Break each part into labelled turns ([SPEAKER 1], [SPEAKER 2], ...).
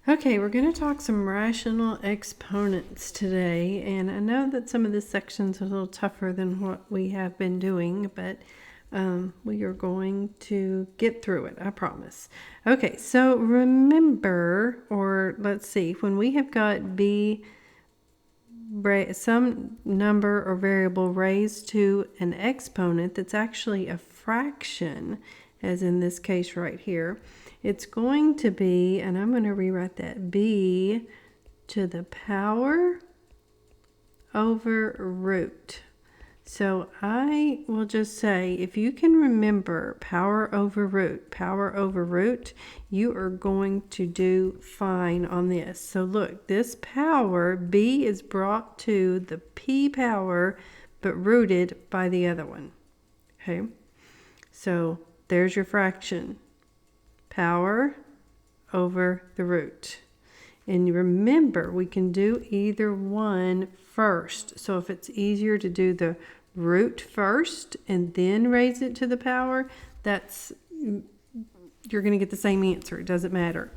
[SPEAKER 1] Okay, we're going to talk some rational exponents today, and I know that some of this section's a little tougher than what we have been doing, but we are going to get through it, I promise. Okay, so remember, or let's see, when we have got b, some number or variable raised to an exponent that's actually a fraction, as in this case right here, it's going to be, and I'm going to rewrite that, b to the power over root. So I will just say, if you can remember power over root, you are going to do fine on this. So look, this power, b is brought to the p power, but rooted by the other one. Okay, so there's your fraction. Power over the root. And remember, we can do either one first. So if it's easier to do the root first and then raise it to the power, you're going to get the same answer. It doesn't matter.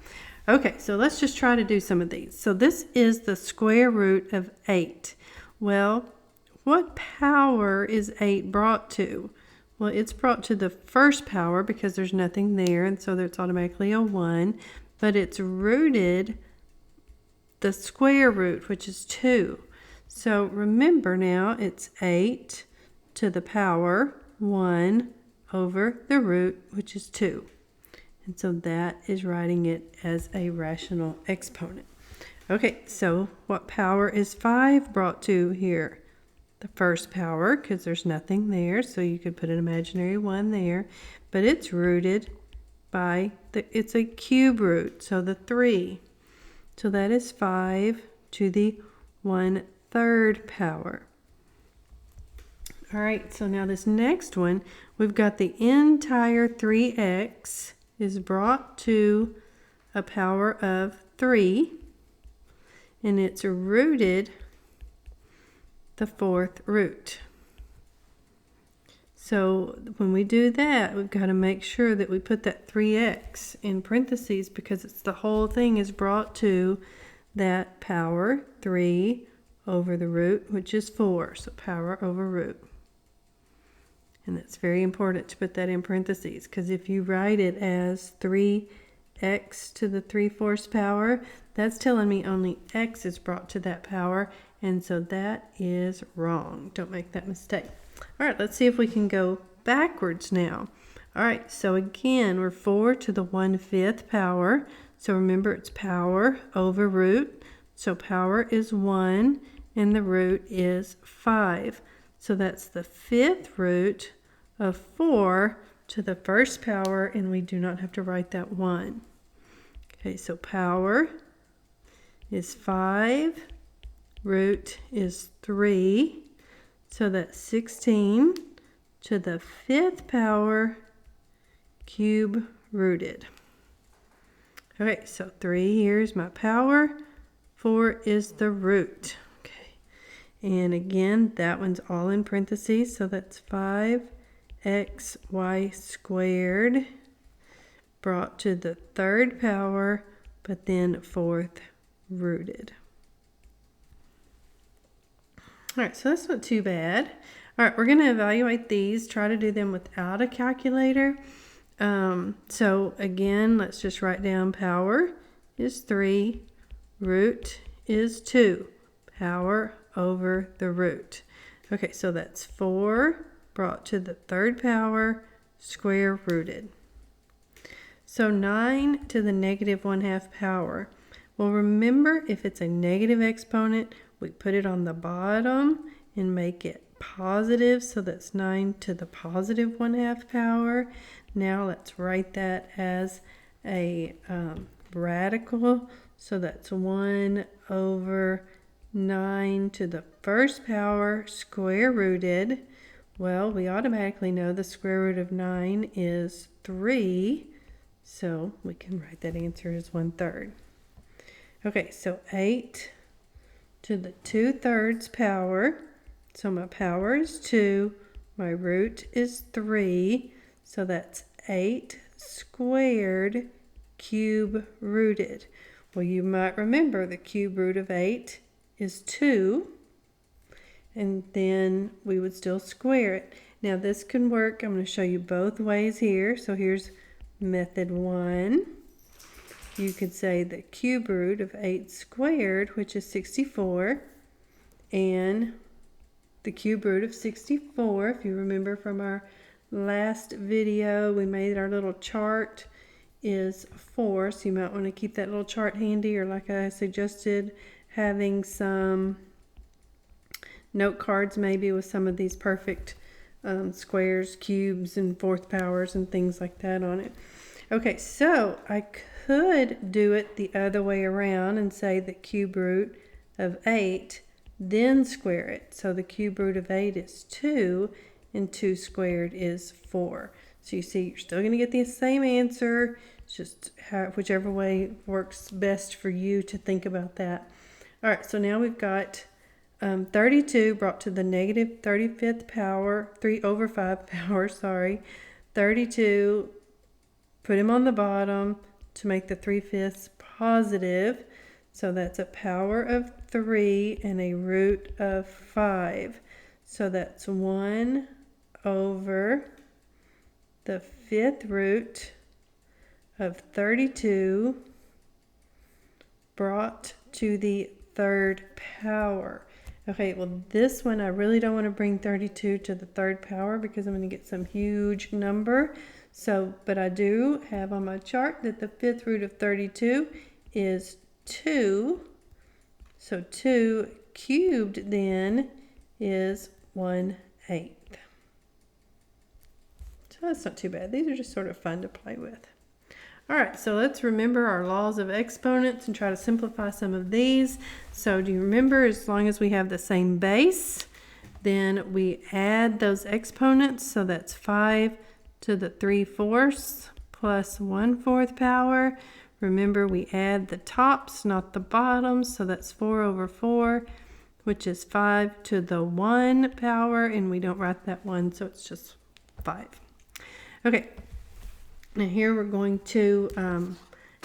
[SPEAKER 1] Okay, so let's just try to do some of these. So this is the square root of 8. Well, what power is 8 brought to? Well, it's brought to the first power because there's nothing there, and so it's automatically a 1. But it's rooted the square root, which is 2. So remember now, it's 8 to the power 1 over the root, which is 2. And so that is writing it as a rational exponent. Okay, so what power is 5 brought to here? The first power, because there's nothing there, so you could put an imaginary 1 there, but it's rooted by it's a cube root, so the 3. So that is 5 to the 1/3 power. All right, so now this next one, we've got the entire 3x is brought to a power of 3, and it's rooted the 4th root. So when we do that, we've got to make sure that we put that 3x in parentheses because it's the whole thing is brought to that power 3 over the root, which is 4. So power over root. And that's very important to put that in parentheses because if you write it as 3x to the 3/4 power, that's telling me only x is brought to that power, and so that is wrong. Don't make that mistake. All right, let's see if we can go backwards now. All right, so again, we're 4 to the 1/5 power. So remember, it's power over root. So power is 1, and the root is 5. So that's the 5th root of 4 to the first power, and we do not have to write that 1. Okay, so power is 5, root is 3, so that's 16 to the 5th power cube rooted. Okay, so 3 here's my power, 4 is the root. Okay, and again, that one's all in parentheses, so that's 5xy squared brought to the 3rd power, but then 4th rooted. All right, so that's not too bad. All right, we're going to evaluate these, try to do them without a calculator. So again, let's just write down power is 3, root is 2, power over the root. Okay, so that's 4 brought to the 3rd power, square rooted. So 9 to the -1/2 power. Well, remember, if it's a negative exponent, we put it on the bottom and make it positive, so that's 9 to the +1/2 power. Now let's write that as a radical, so that's 1 over 9 to the 1st power square rooted. Well, we automatically know the square root of 9 is 3, so we can write that answer as 1/3. Okay, so 8 to the 2/3 power. So my power is 2, my root is 3, so that's 8 squared cube rooted. Well, you might remember the cube root of 8 is 2, and then we would still square it. Now this can work. I'm going to show you both ways here. So here's method 1. You could say the cube root of 8 squared, which is 64, and the cube root of 64, if you remember from our last video, we made our little chart, is 4. So you might want to keep that little chart handy, or like I suggested, having some note cards maybe with some of these perfect squares, cubes, and fourth powers and things like that on it. Okay, so I could do it the other way around and say the cube root of 8, then square it. So the cube root of 8 is 2, and 2 squared is 4. So you see, you're still going to get the same answer. It's just whichever way works best for you to think about that. All right, so now we've got 32 brought to the negative 35th power, 3 over 5 power, sorry. 32, put him on the bottom to make the 3/5 positive. So that's a power of 3 and a root of 5. So that's 1 over the 5th root of 32 brought to the 3rd power. Okay, well this one I really don't want to bring 32 to the 3rd power because I'm going to get some huge number. So, but I do have on my chart that the 5th root of 32 is 2. So 2 cubed then is 1/8. So that's not too bad. These are just sort of fun to play with. All right, so let's remember our laws of exponents and try to simplify some of these. So do you remember, as long as we have the same base, then we add those exponents. So that's 5 to the 3/4 plus 1/4 power. Remember, we add the tops, not the bottoms. So that's 4 over 4, which is 5 to the 1 power. And we don't write that 1, so it's just 5. Okay. Now here we're going to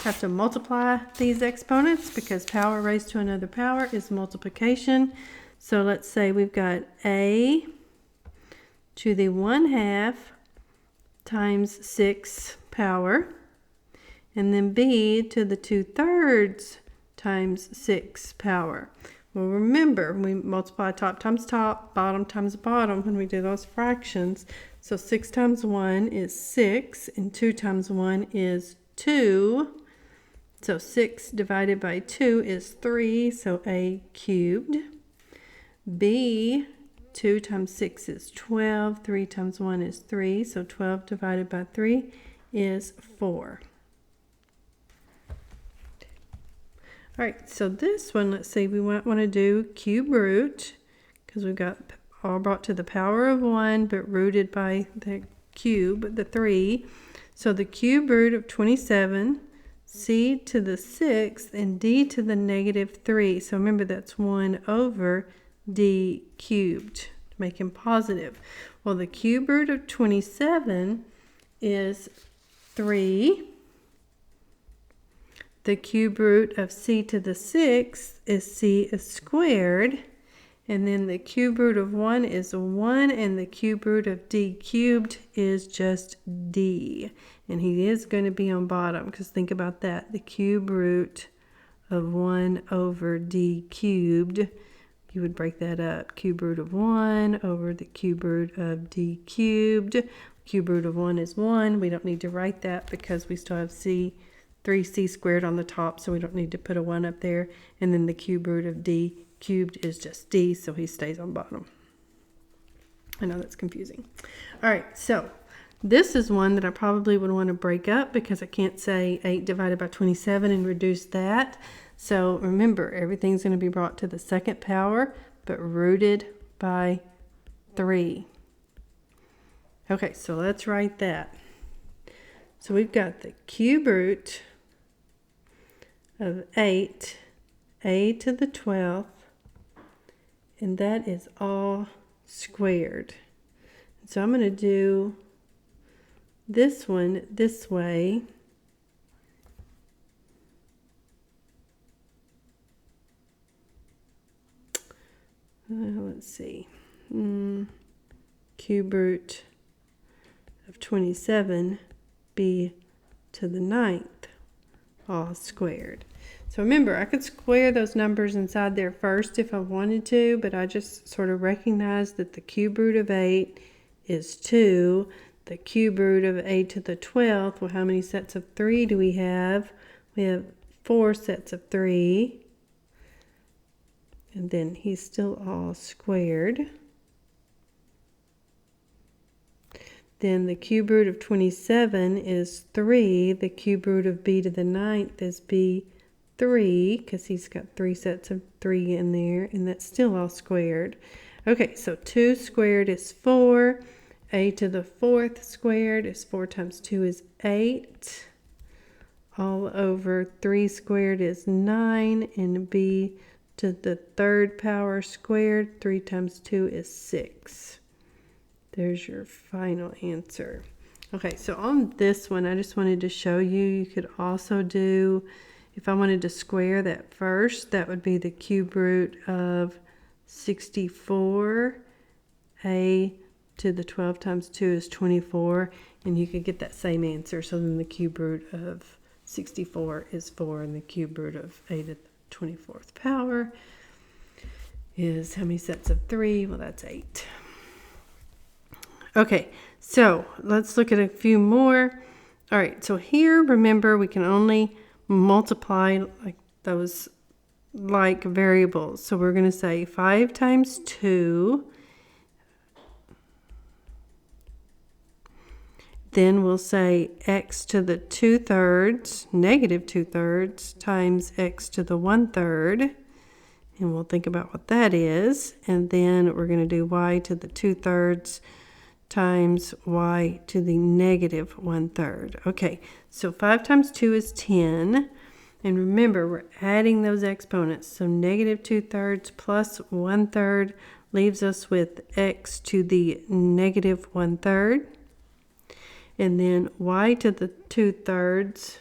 [SPEAKER 1] have to multiply these exponents because power raised to another power is multiplication. So let's say we've got a to the 1/2 times 6 power, and then b to the 2/3 times 6 power. Well, remember, we multiply top times top, bottom times bottom when we do those fractions. So 6 times 1 is 6, and 2 times 1 is 2. So 6 divided by 2 is 3, so a cubed. B, 2 times 6 is 12, 3 times 1 is 3, so 12 divided by 3 is 4. All right, so this one, let's see, we might want to do cube root because we've got all brought to the power of 1, but rooted by the cube, the 3. So the cube root of 27, c to the 6th, and d to the negative 3. So remember, that's 1 over d cubed to make him positive. Well, the cube root of 27 is 3. The cube root of c to the 6th is c squared. And then the cube root of 1 is 1, and the cube root of d cubed is just d. And he is going to be on bottom, because think about that. The cube root of 1 over d cubed, you would break that up. Cube root of 1 over the cube root of d cubed. Cube root of 1 is 1. We don't need to write that because we still have 3c squared on the top, so we don't need to put a 1 up there. And then the cube root of d cubed is just d, so he stays on bottom. I know that's confusing. All right, so this is one that I probably would want to break up because I can't say 8 divided by 27 and reduce that. So remember, everything's going to be brought to the 2nd power, but rooted by 3. Okay, so let's write that. So we've got the cube root of 8, a to the 12th, and that is all squared. So I'm going to do this one this way. let's see, cube root of 27 b to the 9th all squared. So remember, I could square those numbers inside there first if I wanted to, but I just sort of recognized that the cube root of 8 is 2. The cube root of 8 to the 12th, well, how many sets of 3 do we have? We have 4 sets of 3. And then he's still all squared. Then the cube root of 27 is 3. The cube root of b to the 9th is b3, because he's got 3 sets of 3 in there, and that's still all squared. Okay, so 2 squared is 4. A to the 4th squared is 4 times 2 is 8. All over 3 squared is 9, and b to the 3rd power squared, 3 times 2 is 6. There's your final answer. Okay, so on this one, I just wanted to show you, you could also do, if I wanted to square that first, that would be the cube root of 64. A to the 12 times 2 is 24, and you could get that same answer. So then the cube root of 64 is 4, and the cube root of a to the 24th power is how many sets of 3? Well, that's 8. Okay, so let's look at a few more. All right, so here, remember, we can only multiply like those like variables. So we're going to say 5 times 2. Then we'll say x to the 2/3, negative 2/3, times x to the 1/3. And we'll think about what that is. And then we're going to do y to the 2/3 times y to the negative 1/3. Okay, so 5 times 2 is 10. And remember, we're adding those exponents. So negative 2/3 plus 1/3 leaves us with x to the negative 1/3. And then y to the 2/3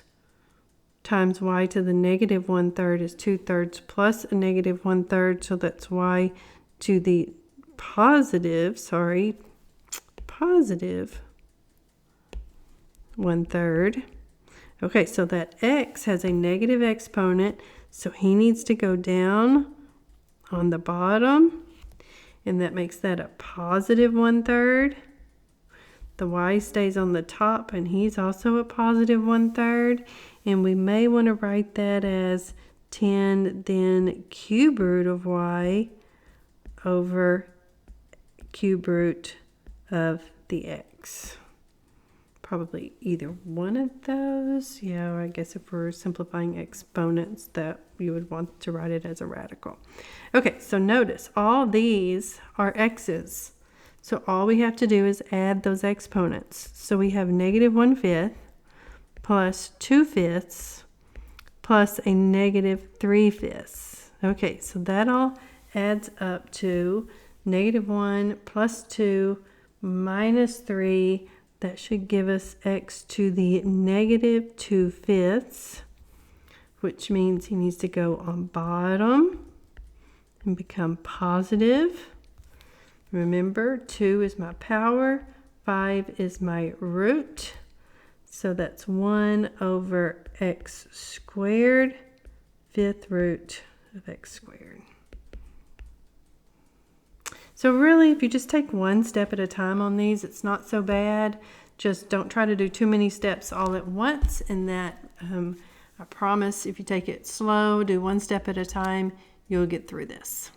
[SPEAKER 1] times y to the negative 1/3 is 2/3 plus a negative 1/3. So that's y to the positive 1/3. Okay, so that x has a negative exponent, so he needs to go down on the bottom, and that makes that a positive 1/3. The y stays on the top, and he's also a positive 1/3, and we may want to write that as 10 then cube root of y over cube root of the x. Probably either one of those. Yeah, I guess if we're simplifying exponents, that you would want to write it as a radical. Okay, so notice all these are x's. So all we have to do is add those exponents. So we have negative 1/5 plus 2/5 plus a negative 3/5. Okay, so that all adds up to negative 1 plus 2 minus 3. That should give us x to the negative 2/5, which means he needs to go on bottom and become positive. Remember, 2 is my power, 5 is my root. So that's 1 over x squared, 5th root of x squared. So really, if you just take one step at a time on these, it's not so bad. Just don't try to do too many steps all at once, and that I promise if you take it slow, do one step at a time, you'll get through this.